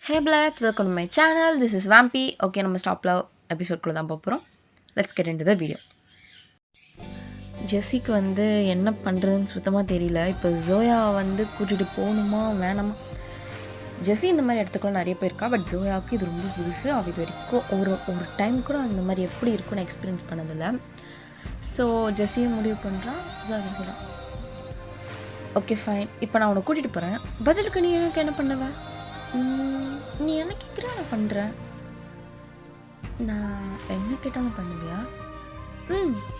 Hey blacks, welcome to my channel. This is Vampy. Okay, நம்ம ஸ்டாப்ல எபிசோட்குள்ளே தான் போகிறோம். Let's get into the video. ஜெஸ்ஸிக்கு என்ன பண்ணுறதுன்னு சுத்தமாக தெரியல. இப்போ ஜோயா கூட்டிகிட்டு போகணுமா வேணாமா. ஜெஸ்ஸி இந்த மாதிரி இடத்துக்குலாம் நிறைய போயிருக்கா. பட் ஜோயாவுக்கு இது ரொம்ப புதுசு. அவள் இது வரைக்கும் ஒரு டைம் கூட அந்த மாதிரி எப்படி இருக்குன்னு எக்ஸ்பீரியன்ஸ் பண்ணதில்லை. ஸோ ஜெஸ்ஸியை முடிவு பண்ணுறான். ஜோயா சொல்கிறான், ஓகே ஃபைன், இப்போ நான் உன்னை கூட்டிகிட்டு போகிறேன். பதிலுக்கு நீ எனக்கு என்ன பண்ணுவேன்? நீ என்ன கேட்குற நான் பண்ணுறேன். நான் என்ன கேட்டாலும் பண்ணுவியா?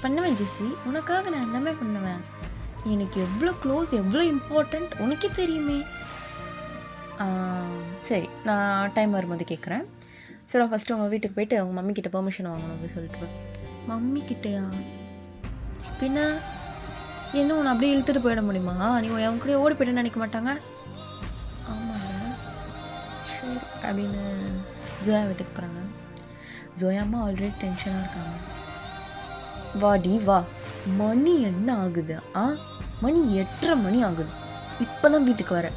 பண்ணுவேன் ஜெஸ்ஸி, உனக்காக நான் எல்லாமே பண்ணுவேன். நீ எனக்கு எவ்வளோ க்ளோஸ், எவ்வளோ இம்பார்ட்டண்ட் உனக்கே தெரியுமே. சரி, நான் டைம் வரும்போது கேட்குறேன். சரி, ஃபஸ்ட்டு உங்கள் வீட்டுக்கு போய்ட்டு அவங்க மம்மி கிட்ட பெர்மிஷன் வாங்கணும் அப்படின்னு சொல்லிட்டு. மம்மி கிட்டையா? பின்ன என்ன உன்னை அப்படியே இழுத்துட்டு போயிட முடியுமா? நீ அவங்க கூட ஓடி போய்ட்டு நினைக்க மாட்டாங்க? ஆமாங்க, சரி அப்படின்னு ஜோயா வீட்டுக்கு போகிறாங்க. ஜோயாம்மா ஆல்ரெடி டென்ஷனாக இருக்காங்க. வாடி வா, மணி என்ன ஆகுது? மணி 8:30 மணி ஆகுது. இப்போ தான் வீட்டுக்கு வர.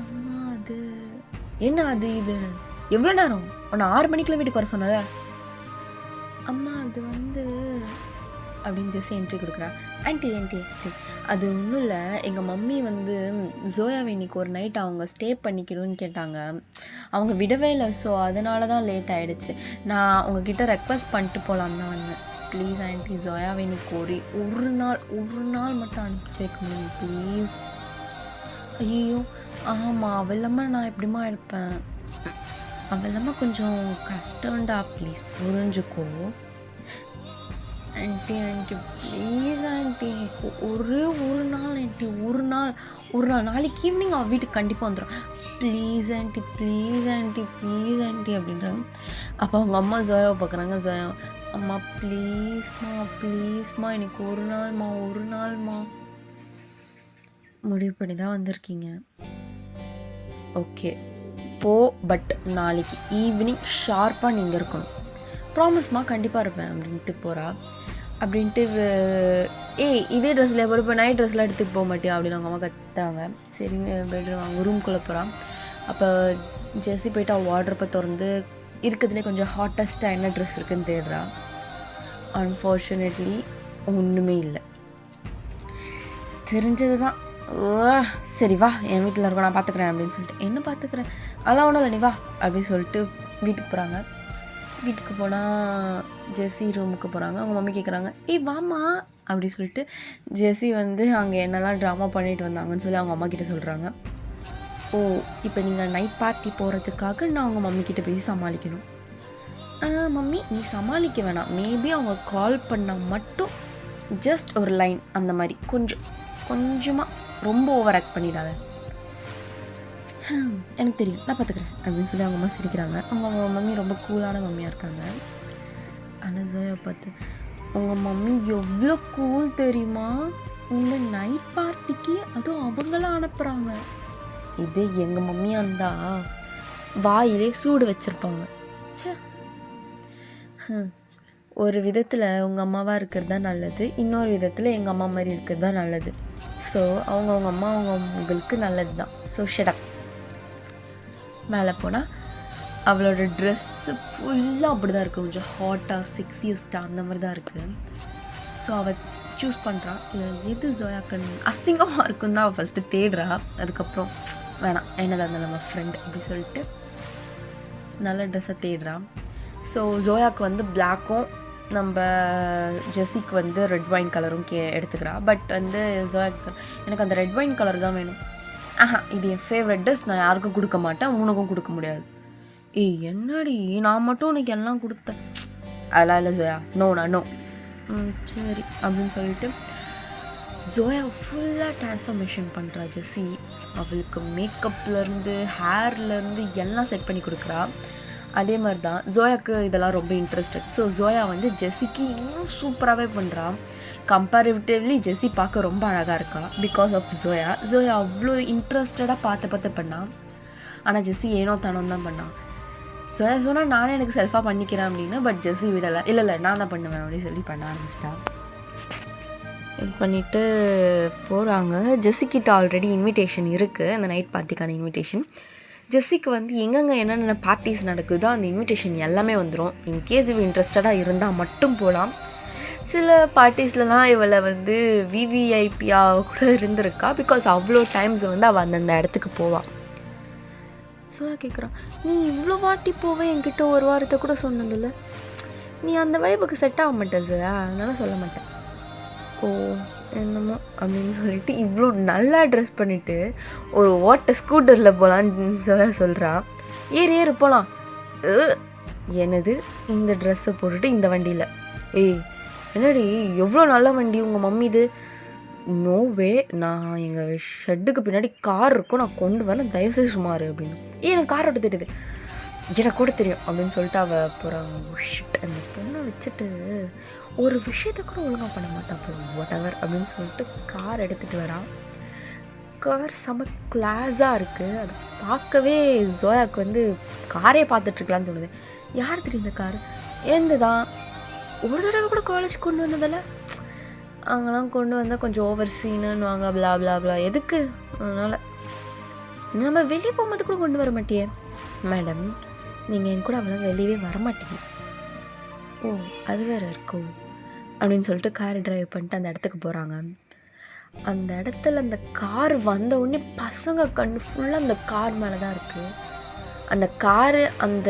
அம்மா அது என்ன அது இதுன்னு எவ்வளோ நேரம்? உன்னை 6 மணிக்கெலாம் வீட்டுக்கு வர சொன்னத. அம்மா அது அப்படின்னு ஜெஸ்ஸி என்ட்ரி கொடுக்குறா. ஆன்ட்டி அது ஒன்றும் இல்லை, எங்கள் மம்மி ஜோயாவை இன்னைக்கு ஒரு நைட் அவங்க ஸ்டே பண்ணிக்கணும்னு கேட்டாங்க. அவங்க விடவே இல்லை. ஸோ அதனால தான் லேட் ஆகிடுச்சு. நான் உங்ககிட்ட ரெக்வஸ்ட் பண்ணிட்டு போகலான்னு தான் வந்தேன். ப்ளீஸ் ஆன்ட்டி, ஜோயாவை இன்னைக்கு ஒரு நாள் மட்டும் அனுப்பிச்சி வைக்க முடியும் ப்ளீஸ். ஐயோ ஆமாம், அவள் இல்லாமல் நான் எப்படிமா இருப்பேன்? அவள் இல்லாமல் கொஞ்சம் கஷ்டம்டா, ப்ளீஸ் புரிஞ்சுக்கோ. ஆன்ட்டி ப்ளீஸ் ஆன்ட்டி, ஒரு நாள் ஆன்ட்டி, ஒரு நாள் நாளைக்கு ஈவினிங் அவள் வீட்டுக்கு கண்டிப்பாக வந்துடும். ப்ளீஸ் ஆன்ட்டி அப்படின்றாங்க. அப்போ அவங்க அம்மா ஜோயாவை பார்க்குறாங்க. ஜோயா, அம்மா ப்ளீஸ்மா இன்னைக்கு ஒரு நாள்மா முடிவு பண்ணி தான் வந்திருக்கீங்க. ஓகே போ, பட் நாளைக்கு ஈவினிங் ஷார்ப்பாக நீங்கள் இருக்கணும். ப்ராமிஸ்மா, கண்டிப்பாக இருப்பேன் அப்படின்ட்டு போகிறா. அப்படின்ட்டு இதே ட்ரெஸ்ஸில் போகிற, இப்போ நைட் ட்ரெஸ்லாம் எடுத்துகிட்டு போக மாட்டியா அப்படின்னு அவங்க அம்மா கத்துறாங்க. சரிங்க, பெட்ரூம் அவங்க ரூம்குள்ளே போகிறான். அப்போ ஜெஸ்ஸி போய்ட்டு அவள் வார்ட்ரோப்பை திறந்து இருக்கிறதுலே கொஞ்சம் ஹாட்டஸ்ட்டாக என்ன ட்ரெஸ் இருக்குதுன்னு தேடுறா. அன்ஃபார்ச்சுனேட்லி ஒன்றுமே இல்லை. தெரிஞ்சது தான். சரி வா, என் வீட்டில் இருக்கோம், நான் பார்த்துக்குறேன் அப்படின்னு சொல்லிட்டு. என்ன பார்த்துக்குறேன்? அதெல்லாம் ஒன்றும் இல்லை, நீ வா அப்படின்னு சொல்லிட்டு வீட்டுக்கு போகிறாங்க. வீட்டுக்கு போனால் ஜெஸ்ஸி ரூமுக்கு போகிறாங்க. அவங்க மம்மி கேட்குறாங்க, வாமா அப்படி சொல்லிட்டு. ஜெஸ்ஸி அங்கே என்னெல்லாம் ட்ராமா பண்ணிட்டு வந்தாங்கன்னு சொல்லி அவங்க அம்மா கிட்டே சொல்கிறாங்க. ஓ, இப்போ நீங்கள் நைட் பார்ட்டி போகிறதுக்காக நான் அவங்க மம்மி கிட்டே பேசி சமாளிக்கணும். மம்மி நீ சமாளிக்க வேணாம், மேபி அவங்க கால் பண்ணால் மட்டும் ஜஸ்ட் ஒரு லைன் அந்த மாதிரி கொஞ்சமாக ரொம்ப ஓவர் ஆக்ட் பண்ணிடாத. எனக்கு தெரியும், நான் பார்த்துக்குறேன் அப்படின்னு சொல்லி அவங்க அம்மா சிரிக்கிறாங்க. அவங்க மம்மி ரொம்ப கூலான மம்மியாக இருக்காங்க. ஆனால் ஜோயா பார்த்து, உங்கள் மம்மி எவ்வளோ கூல் தெரியுமா, உங்கள் நைட் பார்ட்டிக்கு அதுவும் அவங்களாம் அனுப்புகிறாங்க. இது எங்கள் மம்மியாக இருந்தால் வாயிலே சூடு வச்சுருப்பாங்க. சே, ஒரு விதத்தில் உங்கள் அம்மாவாக இருக்கிறது தான் நல்லது, இன்னொரு விதத்தில் எங்கள் அம்மா மாதிரி இருக்கிறது தான் நல்லது. ஸோ அவங்க அம்மா உங்களுக்கு நல்லது தான். So shut up. மேலே போனால் அவளோட ட்ரெஸ்ஸு ஃபுல்லாக அப்படி தான் இருக்குது, கொஞ்சம் ஹாட்டாக செக்ஸியஸ்ட்டாக அந்த மாதிரி தான் இருக்குது. ஸோ அவள் சூஸ் பண்ணுறான். எது ஜோயாக்கு அசிங்கமாக இருக்குன்னு தான் அவள் ஃபஸ்ட்டு தேடுறா. அதுக்கப்புறம் வேணாம், என்னதான் இருந்தாலும் நம்ம ஃப்ரெண்ட் அப்படி சொல்லிட்டு நல்ல ட்ரெஸ்ஸை தேடுறான். ஸோ ஜோயாவுக்கு பிளாக்கும் நம்ம ஜெஸ்ஸிக்கு ரெட் வைன் கலரும் எடுத்துக்கிறா. பட் ஜோயாக்கு எனக்கு அந்த ரெட் வைன் கலர் தான் வேணும். இது என் ஃபேவரட் ட்ரெஸ், நான் யாருக்கும் கொடுக்க மாட்டேன், உனக்கும் கொடுக்க முடியாது. என்னடி நான் மட்டும் உனக்கு எல்லாம் கொடுத்தேன்? அதெல்லாம் இல்லை ஜோயா, நோ. சரி அப்படின்னு சொல்லிட்டு ஜோயா ஃபுல்லாக ட்ரான்ஸ்ஃபர்மேஷன் பண்ணுறா ஜெஸ்ஸி. அவளுக்கு மேக்கப்லேருந்து ஹேர்லேருந்து எல்லாம் செட் பண்ணி கொடுக்குறா. அதே மாதிரி தான் ஜோயாவுக்கு இதெல்லாம் ரொம்ப இன்ட்ரெஸ்டட். ஸோ ஜோயா ஜெஸ்ஸிக்கு இன்னும் சூப்பராகவே பண்ணுறா. கம்பேரிட்டிவ்லி ஜெஸ்ஸி பார்க்க ரொம்ப அழகாக இருக்கா பிகாஸ் ஆஃப் ஜோயா. அவ்வளோ இன்ட்ரெஸ்டடாக பார்த்து பண்ணான். ஆனால் ஜெஸ்ஸி ஏனோ தானோ தான் பண்ணான். ஜோயா சொன்னால் நானே எனக்கு செல்ஃபாக பண்ணிக்கிறேன் அப்படின்னு. பட் ஜெஸ்ஸி விடலை. இல்லை நான் தான் பண்ணுவேன் அப்படின்னு சொல்லி பண்ண ஆரம்பிச்சிட்டா. இது பண்ணிவிட்டு போகிறாங்க. ஜெஸ்ஸிக்கிட்ட ஆல்ரெடி இன்விடேஷன் இருக்குது, அந்த நைட் பார்ட்டிக்கான இன்விடேஷன். ஜெஸ்ஸிக்கு வந்து எங்கெங்கே என்னென்ன பார்ட்டிஸ் நடக்குதோ அந்த இன்விடேஷன் எல்லாமே வந்துடும். இன்கேஸ் இவ இன்ட்ரெஸ்டடாக இருந்தால் மட்டும் போகலாம். சில பார்ட்டிஸ்லலாம் இவளை வந்து விவிஐபியாக கூட இருந்திருக்கா. பிகாஸ் அவ்வளோ டைம்ஸ் வந்து அவள் அந்தந்த இடத்துக்கு போவாள். சோயா கேட்குறான், நீ இவ்வளோ வாட்டி போவே என்கிட்ட ஒரு வாரத்தை கூட சொன்னதில்ல, நீ அந்த வைப்புக்கு செட் ஆக மாட்டேன் சோயா, அதனால சொல்ல மாட்டேன். ஓ என்னமோ அப்படின்னு சொல்லிட்டு இவ்வளோ நல்லா ட்ரெஸ் பண்ணிவிட்டு ஒரு ஸ்கூட்டரில் போகலான்னு சோயா சொல்கிறா. ஏறு போகலாம். என்னது இந்த ட்ரெஸ்ஸை போட்டுட்டு இந்த வண்டியில்? ஏய் என்னடி எவ்வளோ நல்ல வண்டி உங்கள் மம்மி இது. நோவே, நான் எங்கள் ஷெட்டுக்கு பின்னாடி கார் இருக்கும், நான் கொண்டு வரேன், தயவுசெய்து சுமார் அப்படின்னு. எனக்கு கார் ஓட்ட தெரியுது, எனக்கு கூட தெரியும் அப்படின்னு சொல்லிட்டு அவள் போகிறாங்க. அந்த பொண்ணை வச்சுட்டு ஒரு விஷயத்த கூட ஒழுங்காக பண்ண மாட்டான். அப்போ வாட் எவர் அப்படின்னு சொல்லிட்டு கார் எடுத்துகிட்டு வரான். கார் செம கிளாஸாக இருக்குது. அது பார்க்கவே ஜோயாவுக்கு வந்து காரே பார்த்துட்ருக்கலான்னு தோணுது. யார் தெரியும் இந்த கார்? ஏந்து தான் ஒரு தடவை கூட காலேஜ் கொண்டு வந்ததில்ல. அங்கெல்லாம் கொண்டு வந்தால் கொஞ்சம் ஓவர் சீனுன்னு வாங்க, பிளா பிளா பிளா. எதுக்கு? அதனால் நம்ம வெளியே போகும்போது கூட கொண்டு வர மாட்டியே. மேடம், நீங்கள் என் கூட அவ்வளோ வெளியவே வரமாட்டீங்க. ஓ அது வேறு இருக்கோ அப்படின்னு சொல்லிட்டு கார் டிரைவ் பண்ணிட்டு அந்த இடத்துக்கு போகிறாங்க. அந்த இடத்துல அந்த கார் வந்த உடனே பசங்க கண்ணு ஃபுல்லாக அந்த கார் மேலே தான் இருக்குது. அந்த காரு அந்த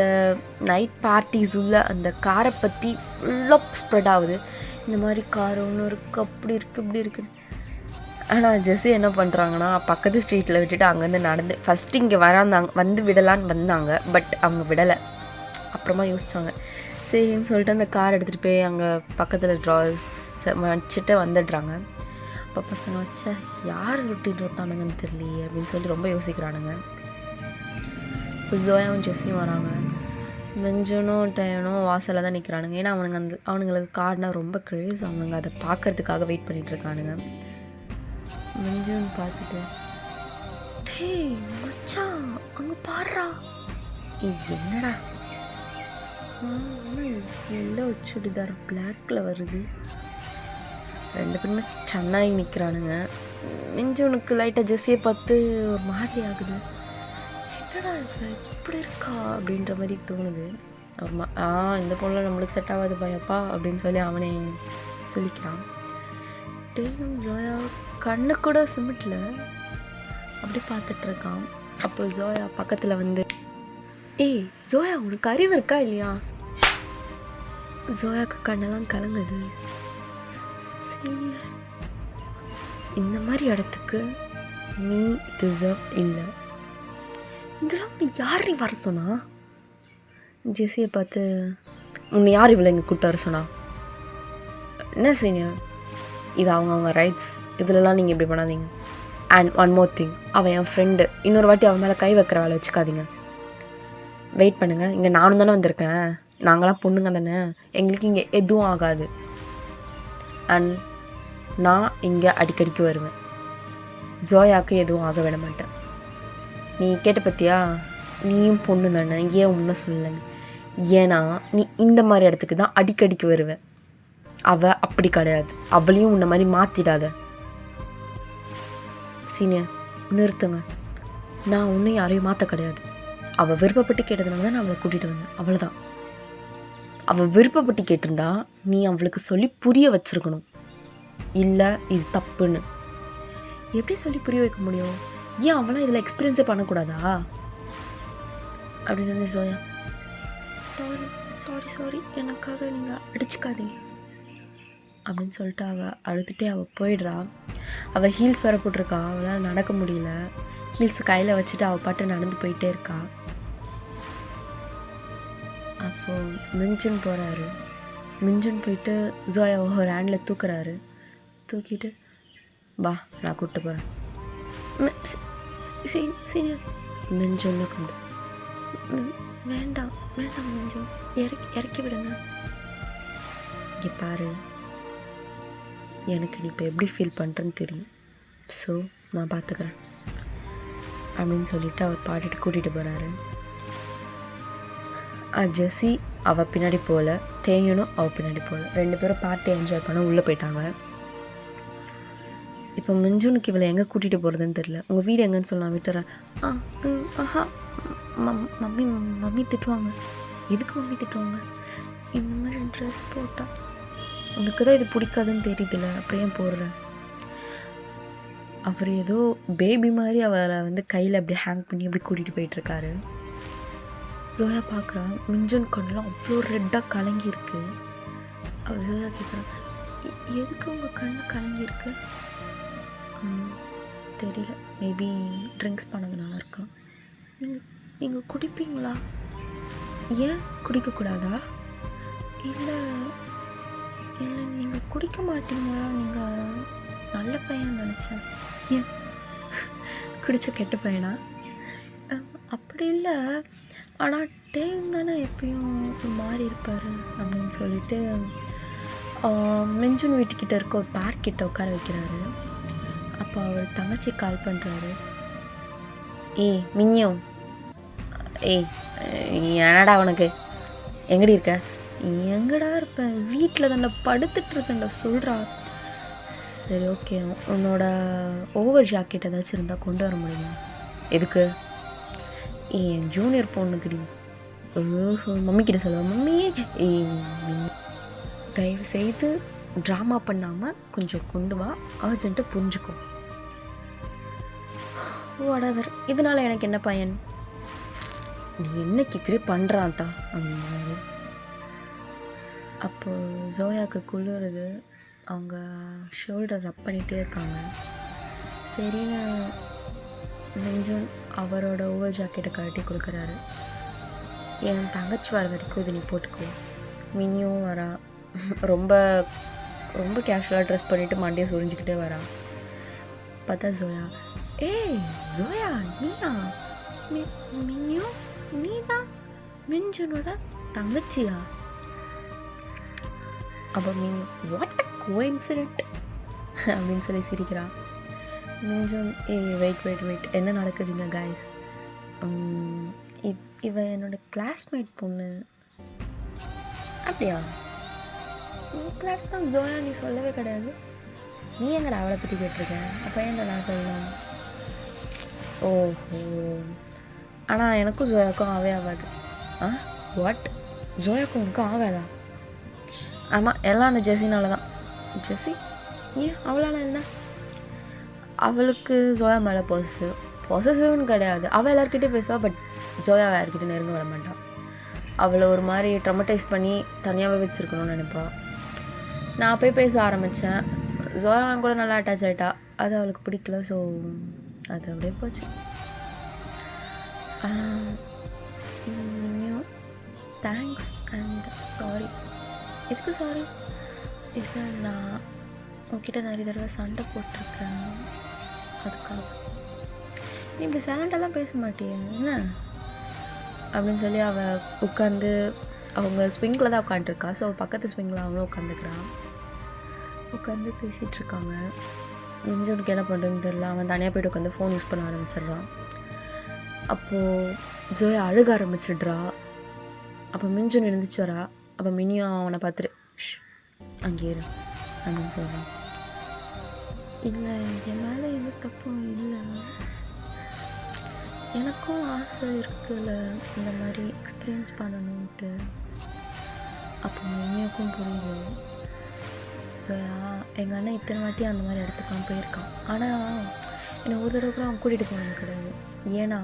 நைட் பார்ட்டிஸ் உள்ள அந்த காரை பற்றி ஃபுல்லாக ஸ்ப்ரெட் ஆகுது. இந்த மாதிரி கார் ஒன்று இருக்குது, அப்படி இருக்குது, இப்படி இருக்குது. ஆனால் ஜெஸ்ஸி என்ன பண்ணுறாங்கன்னா, பக்கத்து ஸ்ட்ரீட்டில் விட்டுட்டு அங்கேருந்து நடந்து ஃபஸ்ட்டு இங்கே வந்து விடலான்னு வந்தாங்க. பட் அவங்க விடலை. அப்புறமா யோசித்தாங்க, சரின்னு சொல்லிட்டு அந்த கார் எடுத்துகிட்டு போய் அங்கே பக்கத்தில் ட்ராஸ் வச்சுட்டு வந்துடுறாங்க. அப்போ பசங்க வச்ச யார் விட்டுட்டு வந்தானுங்கன்னு தெரியலையே அப்படின்னு சொல்லி ரொம்ப யோசிக்கிறானுங்க. இப்போ ஜோயாவும் ஜெஸ்ஸியும் வராங்க. மிஞ்சுனும் டயனும் வாசலில் தான் நிற்கிறானுங்க. ஏன்னா அவனுங்களுக்கு கார்னால் ரொம்ப க்ரேஸ். அவனுங்க அதை பார்க்கறதுக்காக வெயிட் பண்ணிகிட்ருக்கானுங்க. மிஞ்சுன்னு பார்த்துட்டு, டேய் மச்சான் அங்கே பாடுறா. இது என்னடா எல்லோ சுடிதார் பிளாக்கில் வருது. ரெண்டு பேருமே ஸ்டன்னாகி நிற்கிறானுங்க. மிஞ்சுனுக்கு லைட்டாக ஜெஸ்ஸியை பார்த்து ஒரு மாதிரி ஆகுது. என்னடா இப்படி இருக்கா அப்படின்ற மாதிரி தோணுது. இந்த பொண்ணில் நம்மளுக்கு செட் ஆகாது பயப்பா அப்படின்னு சொல்லி அவனே சொல்லிக்கிறான். டேயும் ஜோயா கண்ணு கூட சிமிட்டில் அப்படி பார்த்துட்ருக்கான். அப்போ ஜோயா பக்கத்தில் வந்து, ஏய் ஜோயா உனக்கு அறிவு இருக்கா இல்லையா? ஜோயாவுக்கு கண்ணெல்லாம் கலங்குது. இந்த மாதிரி இடத்துக்கு நீ டிசர்வ் இல்லை. இங்கெல்லாம் உன்னை யார் நீ வர சொன்னா? ஜெஸ்ஸியை பார்த்து, உன்னை யார் இவ்வளோ இங்கே கூப்பிட்டு வர சொன்னா? என்ன சீனியர், இது அவங்க ரைட்ஸ், இதிலலாம் நீங்கள் இப்படி பண்ணாதீங்க. அண்ட் ஒன் மோர் திங், அவன் என் ஃப்ரெண்டு, இன்னொரு வாட்டி அவன் மேலே கை வைக்கிற வேலை வச்சுக்காதீங்க. வெயிட் பண்ணுங்கள், இங்கே நானும் தானே வந்திருக்கேன், நாங்களாம் பொண்ணுங்க தானே, எங்களுக்கு இங்கே எதுவும் ஆகாது. அண்ட் நான் இங்கே அடிக்கடிக்கு வருவேன். ஜோயாவுக்கு எதுவும் ஆக விட மாட்டேன். நீ கேட்ட பற்றியா, நீயும் பொண்ணு தானே, ஏன் உன்ன சொல்லலைன்னு. ஏன்னா நீ இந்த மாதிரி இடத்துக்கு தான் அடிக்கடிக்கு வருவேன். அவள் அப்படி கிடையாது. அவளையும் உன்ன மாதிரி மாற்றிடாத. சீனியர் நிறுத்துங்க. நான் ஒன்றும் யாரையும் மாற்ற கிடையாது. அவள் விருப்பப்பட்டு கேட்டதுனால தான் நான் அவளை கூட்டிகிட்டு வந்தேன், அவ்வளோதான். அவள் விருப்பப்பட்டு கேட்டிருந்தா நீ அவளுக்கு சொல்லி புரிய வச்சுருக்கணும். இல்லை இது தப்புன்னு எப்படி சொல்லி புரிய வைக்க முடியும்? ஏன் அவளாம் இதில் எக்ஸ்பீரியன்ஸே பண்ணக்கூடாதா அப்படின்னு சோயா, சாரி எனக்காக நீங்கள் அடிச்சுக்காதீங்க அப்படின்னு சொல்லிட்டு அவள் அழுதுகிட்டே அவள் போயிடுறா. அவள் ஹீல்ஸ் வேறு போட்டிருக்கா, அவளால் நடக்க முடியல. ஹீல்ஸை கையில் வச்சுட்டு அவள் பாட்டு நடந்து போயிட்டே இருக்கா. அப்போது மிஞ்சுன்னு போகிறாரு. மிஞ்சுன்னு போயிட்டு ஜோயாவை ஒரு ஹேண்டில் தூக்குறாரு. தூக்கிட்டு வா நான் கூப்பிட்டு போகிறேன். சீனியர் மிஞ்சுன்னு கும்பிடு. வேண்டாம் மிஞ்சு, இறக்கி விடுங்க. இங்கே பாரு, எனக்கு நீ இப்போ எப்படி ஃபீல் பண்ணுறேன்னு தெரியும், ஸோ நான் பார்த்துக்கிறேன் அப்படின்னு சொல்லிவிட்டு அவர் பாடிட்டு கூட்டிகிட்டு போகிறாரு. ஜெஸ்ஸி அவள் பின்னாடி போகல, டேயனும் அவள் பின்னாடி போகல. ரெண்டு பேரும் பார்ட்டி என்ஜாய் பண்ண உள்ளே போயிட்டாங்க. இப்போ மிஞ்சுனுக்கு இவளை எங்கே கூட்டிகிட்டு போகிறதுன்னு தெரில. உங்கள் வீடு எங்கேன்னு சொல்லலாம், விட்டுறேன். மம்மி மம்மி திட்டுவாங்க. எதுக்கு மம்மி திட்டுவாங்க? இந்த மாதிரி ட்ரெஸ் போட்டா உனக்கு தான் இது பிடிக்காதுன்னு தெரியுதுல்ல, அப்புறம் ஏன் போடுறேன்? அவர் ஏதோ பேபி மாதிரி அவளை வந்து கையில் அப்படியே ஹேங் பண்ணி அப்படி கூட்டிகிட்டு போயிட்டுருக்காரு. ஜோயா பார்க்குறான், மிஞ்சுன் கண்ணெலாம் அவ்வளோ ரெட்டாக கலங்கியிருக்கு. அவள் ஜோயா கேட்குறான், எதுக்கு உங்கள் கண் கலங்கியிருக்கு? தெரியல, மேபி ட்ரிங்க்ஸ் பண்ணதுனால இருக்கலாம். நீங்கள் குடிப்பீங்களா? ஏன் குடிக்கக்கூடாதா? இல்லை இல்லை, நீங்கள் குடிக்க மாட்டீங்க, நீங்கள் நல்ல பையன் நினச்சேன். ஏன் குடித்த கெட்ட பையனா? அப்படி இல்லை, ஆனால் டேம் தானே எப்பயும் மாறி இருப்பார் அப்படின்னு சொல்லிட்டு மிஞ்சுன் வீட்டுக்கிட்ட இருக்க ஒரு பார்க்கிட்ட உட்கார வைக்கிறாரு. அப்போ அவர் தங்கச்சி கால் பண்ணுறாரு. ஏய் மின்னியோ, ஏய் என்னடா உனக்கு, எங்கடி இருக்க? எங்கடா இருப்பேன், வீட்டில் தானே படுத்துட்ருக்கேன்டா, சொல்கிறா. சரி ஓகே, உன்னோட ஓவர் ஜாக்கெட் ஏதாச்சும் இருந்தால் கொண்டு வர முடியுமா? எதுக்கு? என் ஜூனியர் பொண்ணுக்குடி. ஓஹோ, மம்மிக்கிட்ட சொல்லுவேன். மம்மி தயவு செய்து ட்ராமா பண்ணாமல் கொஞ்சம் கொண்டு வா, அர்ஜென்ட்டாக புரிஞ்சுக்கும். வாடவர், இதனால் எனக்கு என்ன பயன்? நீ என்ன கேட்குறே பண்ணுறான் தான் அப்படின்னாரு. அப்போது ஜோயாவுக்கு குளிருது, அவங்க ஷோல்டர் ரப் பண்ணிகிட்டே இருக்காங்க. சரின்னு மிஞ்சுன் அவரோட ஓவர் ஜாக்கெட்டை கழட்டி கொடுக்குறாரு. என் தங்கச்சி வர வரைக்கும் இது நீ போட்டுக்கோ. மினியும் வரா, ரொம்ப ரொம்ப கேஷுவலாக ட்ரெஸ் பண்ணிவிட்டு மண்டையை சுரிஞ்சிக்கிட்டே வரா. பார்த்தா ஜோயா, ஏய் ஜோயா நீயா? மினியும் நீ தான் மிஞ்சுனோட தங்கச்சியா? அப்போ மினி, வாட் அ கோஇன்சிடென்ட் அப்படின்னு சொல்லி சிரிக்கிறா. மிஞ்சுன், வெயிட் என்ன நடக்குதுங்க கைஸ்? இவன் என்னோட கிளாஸ்மேட் பொண்ணு. அப்படியா? உன் கிளாஸ் தான் ஜோயா, நீ சொல்லவே கிடையாது. நீ எங்கடா அவளை பற்றி கேட்டிருக்க? அப்போ ஏன்டா நான் சொல்லலாம்? ஓஹோ, ஆனால் எனக்கும் ஜோயாவுக்கும் ஆகாது. வாட்? ஜோயாவுக்கும் உனக்கும் ஆகாதா? ஆமாம், எல்லாம் அந்த ஜெஸினால தான். ஜெஸி? ஏன் அவளால் என்ன? அவளுக்கு ஜோயா மேலே பொசசிவ்னு கிடையாது. அவள் எல்லாருக்கிட்டையும் பேசுவாள், பட் ஜோயா யார்கிட்ட நெருங்க விட மாட்டாள். அவளை ஒரு மாதிரி ட்ரமடைஸ் பண்ணி தனியாகவே வச்சுருக்கணும்னு நினைப்பாள். நான் போய் பேச ஆரம்பித்தேன், ஜோயா கூட நல்லா அட்டாச் ஆகிட்டா. அது அவளுக்கு பிடிக்கல, ஸோ அது அப்படியே போச்சு. இனியும் தேங்க்ஸ் அண்ட் சாரி. எதுக்கு சாரி? இல்லை, நான் உன்கிட்ட நிறைய தடவை சண்டை போட்டிருக்கேன், அதுக்காக. நீ இப்படி சைலண்டெல்லாம் பேச மாட்டியே என்ன அப்படின்னு சொல்லி அவள் உட்காந்து, அவங்க ஸ்விங்கில் தான் உட்காந்துருக்கா. ஸோ பக்கத்து ஸ்விங்கில் அவங்களும் உட்காந்துக்கிறான். உட்காந்து பேசிகிட்ருக்காங்க. மிஞ்சுனுக்கு என்ன பண்ணுறதுன்னு தெரியல. அவன் தனியாக போய்ட்டு உட்காந்து ஃபோன் யூஸ் பண்ண ஆரம்பிச்சிடுறான். அப்போது ஜோயா அழுக ஆரம்பிச்சிடுறா. அப்போ மிஞ்சுன்னு எழுந்திரிச்சு வரா. அப்போ மினியும் அவனை பார்த்துட்டு அங்கே இரு அப்படின்னு சொல்கிறான். இல்லை, என் மேலே எந்த தப்பும் இல்லை, எனக்கும் ஆசை இருக்குல்ல இந்த மாதிரி எக்ஸ்பீரியன்ஸ் பண்ணணுன்ட்டு. அப்போ மினியுக்கும் புரியுது. ஜோயா, எங்கள் அண்ணன் இத்தனை வாட்டி அந்த மாதிரி இடத்துக்குலாம் போயிருக்கான், ஆனால் என்னை ஒரு தடவை கூட அவன் கூட்டிகிட்டு போனது கிடையாது. ஏன்னா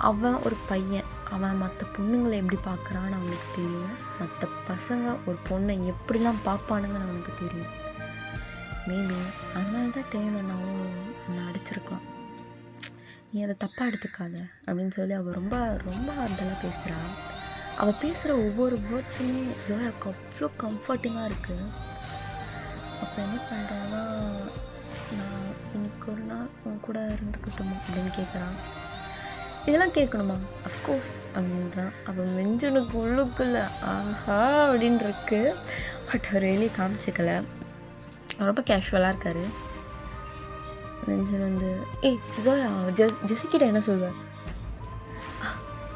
அவன் ஒரு பையன், அவன் மற்ற பொண்ணுங்களை எப்படி பார்க்குறான்னு அவனுக்கு தெரியும். மற்ற பசங்க ஒரு பொண்ணை எப்படிலாம் பார்ப்பானுங்கன்னு அவனுக்கு தெரியும். மேபி அதனால தான் டைம் என்னாவும் உன்னை அடிச்சிருக்கலாம், நீ அதை தப்பாக எடுத்துக்காத அப்படின்னு சொல்லி அவள் ரொம்ப ரொம்ப அதெல்லாம் பேசுகிறா. அவள் பேசுகிற ஒவ்வொரு வேர்ட்ஸுமே ஜோயாவுக்கு அவ்வளோ கம்ஃபர்டிங்காக இருக்குது. அப்போ என்ன பண்ணுறான்னா, நான் இன்னைக்கு ஒரு நாள் உன் கூட இருந்துக்கிட்டோமா அப்படின்னு கேட்குறான். இதெல்லாம் கேட்கணுமா? அஃப்கோர்ஸ் அப்படின்றான். அப்போ மெஞ்சுனுக்கு உள்ளுக்குள்ள ஆஹா அப்படின்னு இருக்கு. பட் அவர் வெளியே காமிச்சிக்கலை, ரொம்ப கேஷுவலாக இருக்கார். மெஞ்சுன் வந்து, ஏய் ஜோயா, ஜெஸிக்கிட்ட என்ன சொல்வேன்?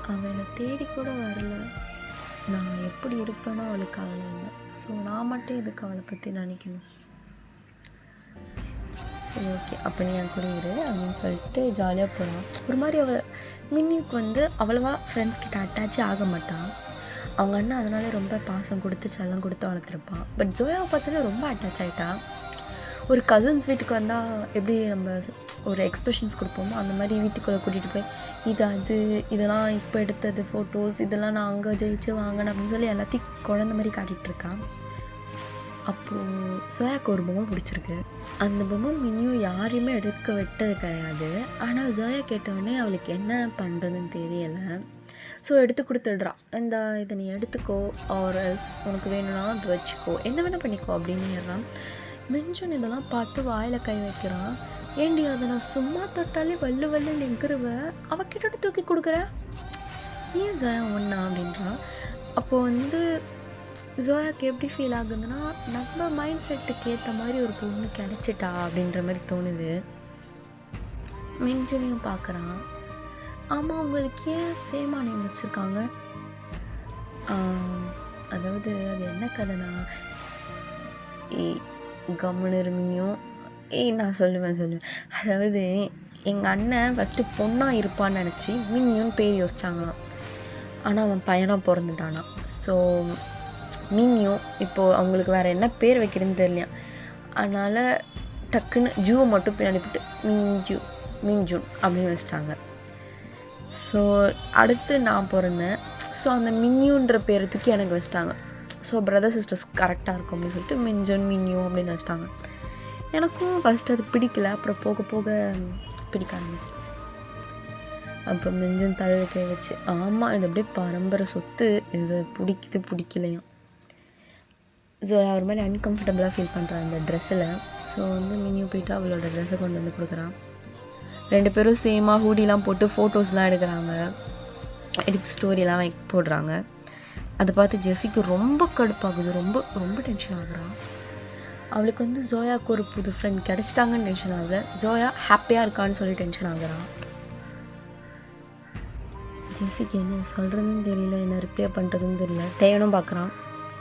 அவன் என்னை தேடி கூட வரல, நான் எப்படி இருப்பேனோ அவளுக்கு கவலை இல்லை, ஸோ நான் மட்டும் எதுக்கு அவளை பற்றி நினைக்கணும்? சரி ஓகே அப்போ நீ என் கூட இரு அப்படின்னு சொல்லிட்டு ஜாலியாக போகிறான். ஒரு மாதிரி மின்னிக்கு வந்து அவ்வளோவா ஃப்ரெண்ட்ஸ் கிட்ட அட்டாச்சே ஆக மாட்டான். அவங்க அண்ணன் அதனால ரொம்ப பாசம் கொடுத்து செல்லம் கொடுத்து வளர்த்துருப்பான். பட் ஜோயாவை பார்த்தாலே ரொம்ப அட்டாச் ஆகிட்டான். ஒரு கசின்ஸ் வீட்டுக்கு வந்தால் எப்படி நம்ம ஒரு எக்ஸ்ப்ரெஷன்ஸ் கொடுப்போமோ அந்த மாதிரி வீட்டுக்குள்ளே கூட்டிகிட்டு போய் இதெல்லாம் இப்போ எடுத்தது ஃபோட்டோஸ், இதெல்லாம் நான் அங்கே ஜெயிச்சு வாங்கினேன் அப்படின்னு சொல்லி எல்லாத்தையும் குழந்த மாதிரி காட்டிகிட்ருக்கான். அப்போது ஜோயாவுக்கு ஒரு பொம்மை பிடிச்சிருக்கு. அந்த பொம்மை மினியும் யாரையுமே எடுக்க விட்டது கிடையாது. ஆனால் ஜோயா கேட்டவுடனே அவளுக்கு என்ன பண்ணுறதுன்னு தெரியலை. ஸோ எடுத்து கொடுத்துட்றான். இதை நீ எடுத்துக்கோ, ஆர் எல்ஸ் உனக்கு வேணும்னா அது வச்சுக்கோ, என்ன வேணால் பண்ணிக்கோ அப்படின்னு. மின்ஜுன் இதெல்லாம் பார்த்து வாயில் கை வைக்கிறான். ஏண்டி அதை நான் சும்மா தொட்டாலே வல்லு நெங்குருவேன், அவகிட்ட தூக்கி கொடுக்குற, ஏன் ஜோயா ஒன்றா அப்படின்றான். அப்போது வந்து ஜோயாவுக்கு எப்படி ஃபீல் ஆகுதுன்னா நம்ம மைண்ட் செட்டுக்கு ஏற்ற மாதிரி ஒரு பொண்ணு கிடச்சிட்டா அப்படின்ற மாதிரி தோணுது. மின்ஜுனையும் பார்க்குறான். ஆமாம், உங்களுக்கு ஏன் சேமா நேம் வச்சுருக்காங்க? அதாவது அது என்ன கதைனா, கம்முன்னு இருமினியும் நான் சொல்லுவேன். அதாவது எங்கள் அண்ணன் ஃபஸ்ட்டு பொண்ணாக இருப்பான்னு நினச்சி மின்னியும் பேர் யோசிச்சாங்களாம். ஆனால் அவன் பையனாக பிறந்துட்டானா. ஸோ மின்னியும் இப்போது அவங்களுக்கு வேறு என்ன பேர் வைக்கிறதுன்னு தெரியலையா. அதனால் டக்குன்னு ஜூவை மட்டும் பின்னாடி போட்டு மின்ஜூன் அப்படின்னு வச்சிட்டாங்க. ஸோ அடுத்து நான் பிறந்தேன். ஸோ அந்த மின்னியுன்ற பேரை தூக்கி எனக்கு வச்சிட்டாங்க. ஸோ பிரதர் சிஸ்டர்ஸ் கரெக்டாக இருக்கும் அப்படின்னு சொல்லிட்டு மின்னியும் அப்படின்னு வச்சிட்டாங்க. எனக்கும் ஃபஸ்ட்டு அது பிடிக்கல, அப்புறம் போக போக பிடிக்க ஆரம்பிச்சிருச்சு. அப்போ மின்ஜுன் தலையில் கை வச்சு, ஆமாம் இது அப்படியே பரம்பரை சொத்து, இது பிடிக்கலையும். ஸோ ஒரு மாதிரி அன்கம்ஃபர்டபுளாக ஃபீல் பண்ணுறான் இந்த ட்ரெஸ்ஸில். ஸோ வந்து மினியும் போயிட்டு அவளோட ட்ரெஸ்ஸை கொண்டு வந்து கொடுக்குறான். 2 பேரும் சேமாக ஹூடிலாம் போட்டு ஃபோட்டோஸ்லாம் எடுக்கிறாங்க, எடுத்து ஸ்டோரியெல்லாம் போடுறாங்க. அதை பார்த்து ஜெஸிக்கு ரொம்ப கடுப்பாகுது, ரொம்ப ரொம்ப டென்ஷன் ஆகுறான். அவளுக்கு வந்து ஜோயாவுக்கு ஒரு புது ஃப்ரெண்ட் கிடச்சிட்டாங்கன்னு டென்ஷன் ஆகலை, ஜோயா ஹாப்பியாக இருக்கான்னு சொல்லி டென்ஷன் ஆகுறான். ஜெஸிக்கு என்ன சொல்கிறதுன்னு தெரியல, என்ன ரிப்ளை பண்ணுறதுன்னு தெரியல. டேவனும் பார்க்குறான்.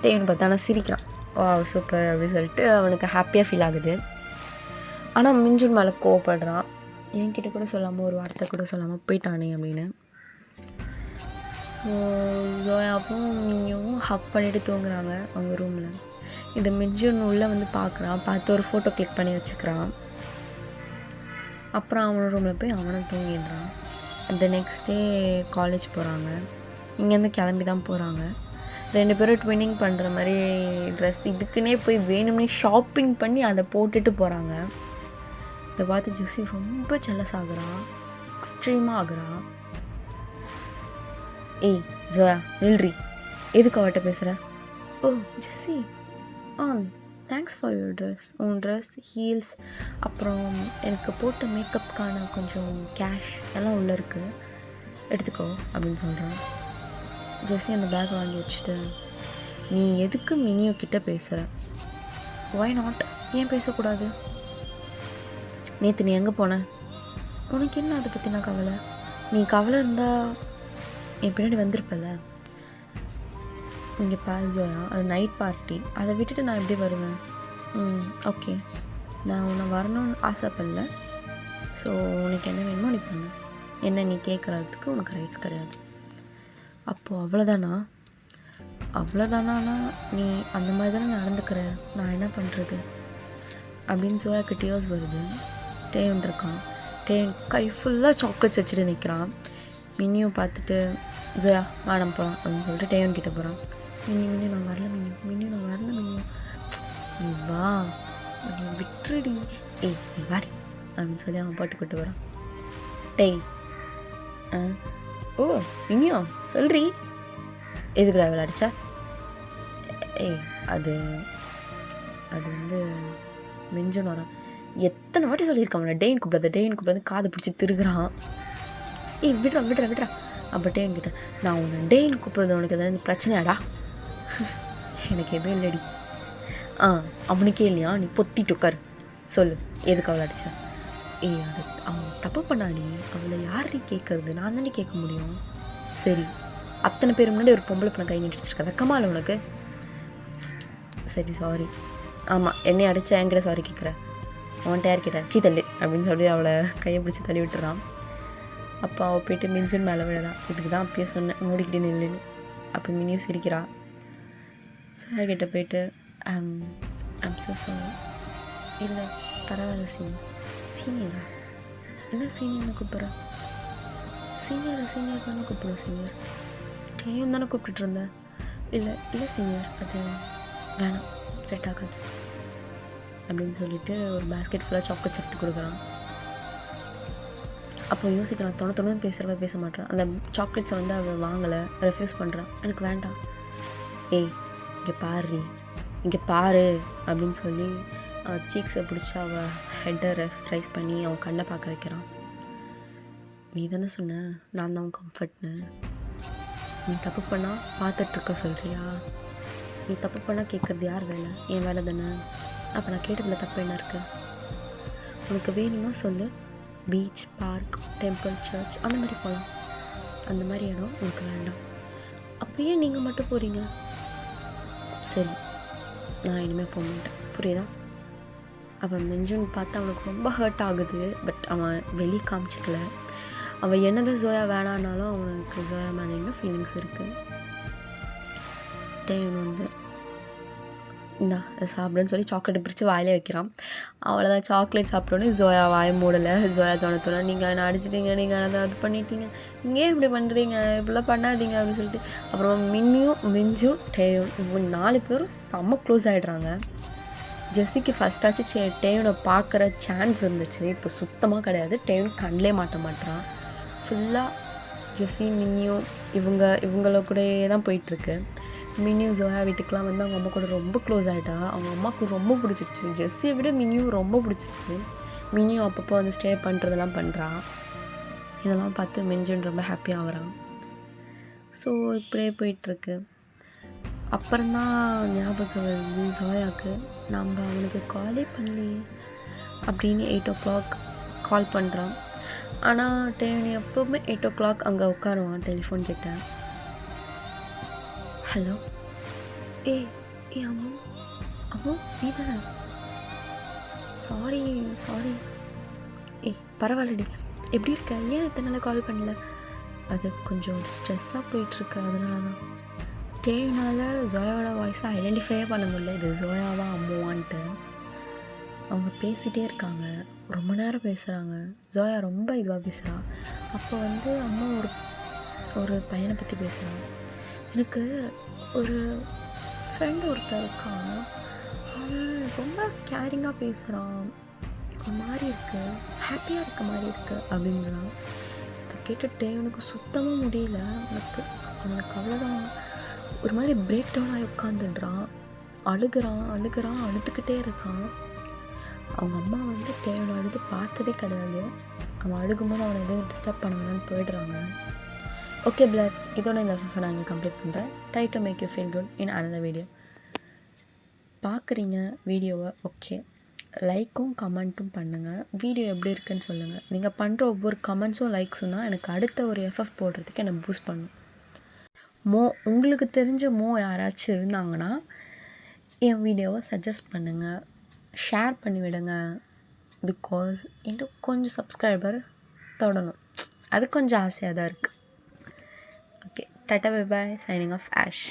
டேவன் பார்த்தா ஆனால் சிரிக்கிறான். வா சூப்பர் அப்படின்னு சொல்லிட்டு அவனுக்கு ஹாப்பியாக ஃபீல் ஆகுது. ஆனால் மின்ஜுன் மேலே கோவப்படுறான். என்கிட்ட கூட சொல்லாமல் ஒரு வார்த்தை கூட சொல்லாமல் போயிட்டானே அப்படின்னு. ஜோயாவும் மின்னியும் ஹக் பண்ணிவிட்டு தூங்குறாங்க அவங்க ரூமில். இதை மின்ஜுன் உள்ளே வந்து பார்க்குறான். பார்த்து ஒரு ஃபோட்டோ கிளிக் பண்ணி வச்சுக்கிறான். அப்புறம் அவனோட ரூமில் போய் அவனும் தூங்கிடுறான். அந்த நெக்ஸ்ட் டே காலேஜ் போகிறாங்க. இங்கேருந்து கிளம்பி தான் போகிறாங்க. 2 பேரும் ட்வின்னிங் பண்ணுற மாதிரி ட்ரெஸ் இதுக்குன்னே போய் வேணும்னே ஷாப்பிங் பண்ணி அதை போட்டுட்டு போகிறாங்க. இதை பார்த்து ஜெஸி ரொம்ப ஜெலஸ் ஆகுறான், எக்ஸ்ட்ரீமாக ஆகுறான். ஏய் ஜோயா நில்றி, எதுக்கு அவட்ட பேசுகிற? ஓ ஜெஸி, தேங்க்ஸ் ஃபார் யுவர் ட்ரெஸ். உன் ட்ரெஸ், ஹீல்ஸ், அப்புறம் எனக்கு போட்ட மேக்கப்புக்கான கொஞ்சம் கேஷ் எல்லாம் உள்ளே இருக்குது, எடுத்துக்கோ அப்படின்னு சொல்கிறான். ஜெஸி அந்த பேக் வாங்கி வச்சுட்டு, நீ எதுக்கு மினியோ கிட்ட பேசுகிற? ஒய் நாட், ஏன் பேசக்கூடாது? நேற்று நீ எங்கே போன? உனக்கு என்ன அதை பற்றினா கவலை? நீ கவலை இருந்தால் என் பின்னாடி வந்திருப்பல. இங்கே ஜோயா, அது நைட் பார்ட்டி, அதை விட்டுட்டு நான் எப்படி வருவேன்? ஓகே, நான் உன்னை வரணும்னு ஆசைப்படல. ஸோ உனக்கு என்ன வேணுமோ நீ பண்ணு, என்ன நீ கேட்குறதுக்கு உனக்கு ரைட்ஸ் கிடையாது. அப்போது அவ்வளோதானா நீ அந்த மாதிரி தானே நடந்துக்கிற, நான் என்ன பண்ணுறது அப்படின்னு ஜோயாவுக்கு டியர்ஸ் வருது. டேவன் இருக்கான். டேவன் கை ஃபுல்லாக சாக்லேட்ஸ் வச்சுட்டு நிற்கிறான். மினியும் பார்த்துட்டு, ஜோயா மேடம் போகலாம் அப்படின்னு சொல்லிட்டு டேவன் கிட்டே போகிறான். மினி நான் வரல, மினியும் நான் வரல, நீ வா, நீ விட்டுடி, ஏய் நீ வாடி அப்படின்னு சொல்லி அவன் பாட்டு கூட்டு போகிறான். டேய் ஓ மினியோ சொல்றி, எதுக்குடா விளையாடிச்சா? ஏய் அது வந்து மின்ஜுன்னு வரான். எத்தனை வாட்டி சொல்லியிருக்கான் டேயின் கூப்பிடாது காதை பிடிச்சி திருகுறான். ஏய் விட்றா. அப்போ டேயின் கிட்ட, நான் உன்னை டேயின் கூப்பிட்றது உனக்கு எதாவது பிரச்சனையாடா? எனக்கு எதுவும் இல்லடி. அவனுக்கே இல்லையா, நீ பொத்திட்டு உட்காரு, சொல்லு எதுக்கு அவளை அடிச்ச? ஏய் அது அவன் தப்பு பண்ணாடி, அவளை யார்டி கேட்கறது, நான் தானே கேட்க முடியும். சரி, அத்தனை பேர் முன்னாடி ஒரு பொம்பளை பண்ண கை நீட்டி வச்சிருக்க, வெக்கமா இல்லை உனக்கு? சரி சாரி. ஆமாம் என்னை அடித்தா என்கிட்ட சாரி கேட்குற? அவன்கிட்ட யார்கிட்ட சீத்தள்ளு அப்படின்னு சொல்லி அவளை கையை பிடிச்சி தள்ளி விட்டுறான். அப்போ அவள் போய்ட்டு மிஞ்சுன்னு மேலே விழறான். இதுக்கு தான் அப்பயே சொன்னேன் மூடிக்கிட்டு நில்லுன்னு. அப்போ மினியும் சிரிக்கிறா. சோயா கிட்ட போய்ட்டு ஐம் ஸோ சாரி. இல்லை பரவாயில்ல சீனியரா என்ன சீனியர்னு கூப்பிட்றேன்? சீனியர் தானே கூப்பிடுவோம். சீனியர் டேயும் தானே கூப்பிட்டுட்டு இருந்தேன். இல்லை சீனியர் அது வேணாம், செட் ஆகாது அப்படின்னு சொல்லிட்டு ஒரு பேஸ்கெட் ஃபுல்லாக சாக்லேட்ஸ் எடுத்து கொடுக்குறான். அப்போ யோசிக்கிறான், தொண்ணு பேசுகிறவ பேச மாட்டான். அந்த சாக்லேட்ஸை வந்து அவள் வாங்கலை, ரெஃப்யூஸ் பண்ணுறான். எனக்கு வேண்டாம். ஏய் இங்கே பாரு அப்படின்னு சொல்லி அவள் சீக்ஸை பிடிச்சி அவள் ஹெட்டை ரைஸ் பண்ணி அவன் கண்ணை பார்க்க வைக்கிறான். நீ தானே சொன்ன நான் தான் கம்ஃபர்ட்னு. நீ தப்பு பண்ணால் பார்த்துட்ருக்க சொல்கிறியா? நீ தப்பு பண்ணால் கேட்குறது யார் வேலை? என் வேலை தானே. அப்போ நான் கேட்டதில் தப்பு என்ன இருக்குது? உனக்கு வேணும்னா சொல்லு, பீச், பார்க், டெம்பிள், சர்ச் அந்த மாதிரி போகலாம். அந்த மாதிரி இடம் உனக்கு வேண்டாம். அப்பயே நீங்கள் மட்டும் போகிறீங்க. சரி, நான் இனிமேல் போக மாட்டேன், புரியுதா? அவன் மிஞ்சுன்னு பார்த்து அவனுக்கு ரொம்ப ஹர்ட் ஆகுது. பட் அவன் வெளியே காமிச்சிக்கல. அவன் என்னதான் ஜோயா வேணான்னாலும் அவனுக்கு ஜோயா மேலே இன்னும் ஃபீலிங்ஸ் இருக்குது. டேவன் வந்து இந்தா அதை சாப்பிடுன்னு சொல்லி சாக்லேட்டை பிரித்து வாயிலே வைக்கிறான். அவ்வளோதான், சாக்லேட் சாப்பிட்டோன்னே ஜோயா வாய மூடலை. ஜோயா தோணத்தோட நீங்கள் என்ன அடிச்சிட்டிங்க, நீங்கள் அதை அது பண்ணிட்டீங்க, நீங்கள் இப்படி பண்ணுறீங்க, இப்படிலாம் பண்ணாதீங்க அப்படின்னு சொல்லிட்டு அப்புறம் மிஞ்சும் டேயும் இவங்க 4 பேரும் செம்ம க்ளோஸ் ஆகிடுறாங்க. ஜெஸ்ஸிக்கு ஃபஸ்ட்டாச்சு டேவனை பார்க்குற சான்ஸ் இருந்துச்சு. இப்போ சுத்தமாக கிடையாது. டேவன் கண்ணிலே மாட்டான். ஃபுல்லாக ஜெஸ்ஸி மின்னியும் இவங்கள கூடயே தான் போயிட்டுருக்கு. மின்னியும் ஜோயா வீட்டுக்கெலாம் வந்து அவங்க அம்மா கூட ரொம்ப க்ளோஸ் ஆகிட்டா. அவங்க அம்மாவுக்கு ரொம்ப பிடிச்சிருச்சு. ஜெஸ்ஸியை விட மின்னியும் ரொம்ப பிடிச்சிருச்சு. மின்னியும் அப்பப்போ வந்து ஸ்டே பண்ணுறதெல்லாம் பண்ணுறா. இதெல்லாம் பார்த்து மின்ஜுன் ரொம்ப ஹாப்பியாக ஆகிறான். ஸோ இப்படியே போயிட்டுருக்கு. அப்புறம்தான் ஞாபகம் வருது ஜோயாவுக்கு, நம்ம அவனுக்கு காலே பண்ணலையே அப்படின்னு 8 o'clock கால் பண்ணுறான். ஆனால் டேவனி எப்போவுமே 8 o'clock அங்கே உட்காருவான் டெலிஃபோன் கிட்ட. ஹலோ ஏ அம்மு நீ தானே? சாரி பரவாயில்லடி, எப்படி இருக்க? ஏன் இத்தனை நாள் கால் பண்ணல? அது கொஞ்சம் ஸ்ட்ரெஸ்ஸாக போயிட்டுருக்கு, அதனால தான். டேவ்னால் ஜோயாவோட வாய்ஸை ஐடென்டிஃபையே பண்ண முடியல, இது ஜோயாவா அம்முவான்ட்டு. அவங்க பேசிகிட்டே இருக்காங்க, ரொம்ப நேரம் பேசுகிறாங்க. ஜோயா ரொம்ப இதுவாக பேசுகிறான். அப்போ வந்து அம்மா ஒரு பையனை பற்றி பேசுகிறான். எனக்கு ஒரு ஃப்ரெண்டு ஒருத்தர் இருக்கான், அவன் ரொம்ப கேரிங்காக பேசுகிறான், ஒரு மாதிரி இருக்குது, ஹாப்பியாக இருக்க மாதிரி இருக்குது அப்படின்றான். இதை கேட்டுட்டு எனக்கு சுத்தமாக முடியல. அவனுக்கு அவ்வளோதான், ஒரு மாதிரி பிரேக் டவுன் ஆகி உட்காந்துடுறான். அழுகிறான் அழுதுகிட்டே இருக்கான். அவங்க அம்மா வந்து டேவனை அழுது பார்த்ததே கிடையாது. அவன் அழுகும்போது அவனை எதுவும் டிஸ்டர்ப் பண்ண வேணான்னு போயிடுறாங்க. ஓகே பிளட்ஸ், இதோட இந்த எஃப்எஃப் நான் இங்கே கம்ப்ளீட் பண்ணுறேன். Try to make you feel good in another video. பார்க்குறீங்க வீடியோவை, ஓகே, லைக்கும் கமெண்ட்டும் பண்ணுங்கள். வீடியோ எப்படி இருக்குன்னு சொல்லுங்கள். நீங்கள் பண்ணுற ஒவ்வொரு கமெண்ட்ஸும் லைக்ஸும் தான் எனக்கு அடுத்த ஒரு எஃப்எஃப் போடுறதுக்கு என்னை பூஸ்ட் பண்ணும். உங்களுக்கு தெரிஞ்ச யாராச்சும் இருந்தாங்கன்னா என் வீடியோவை சஜஸ்ட் பண்ணுங்கள், ஷேர் பண்ணி விடுங்க. பிகாஸ் இன்னும் கொஞ்சம் சப்ஸ்கிரைபர் தொடணும், அது கொஞ்சம் ஆசையாக தான் இருக்குது. Okay, tata bye bye, signing off ash.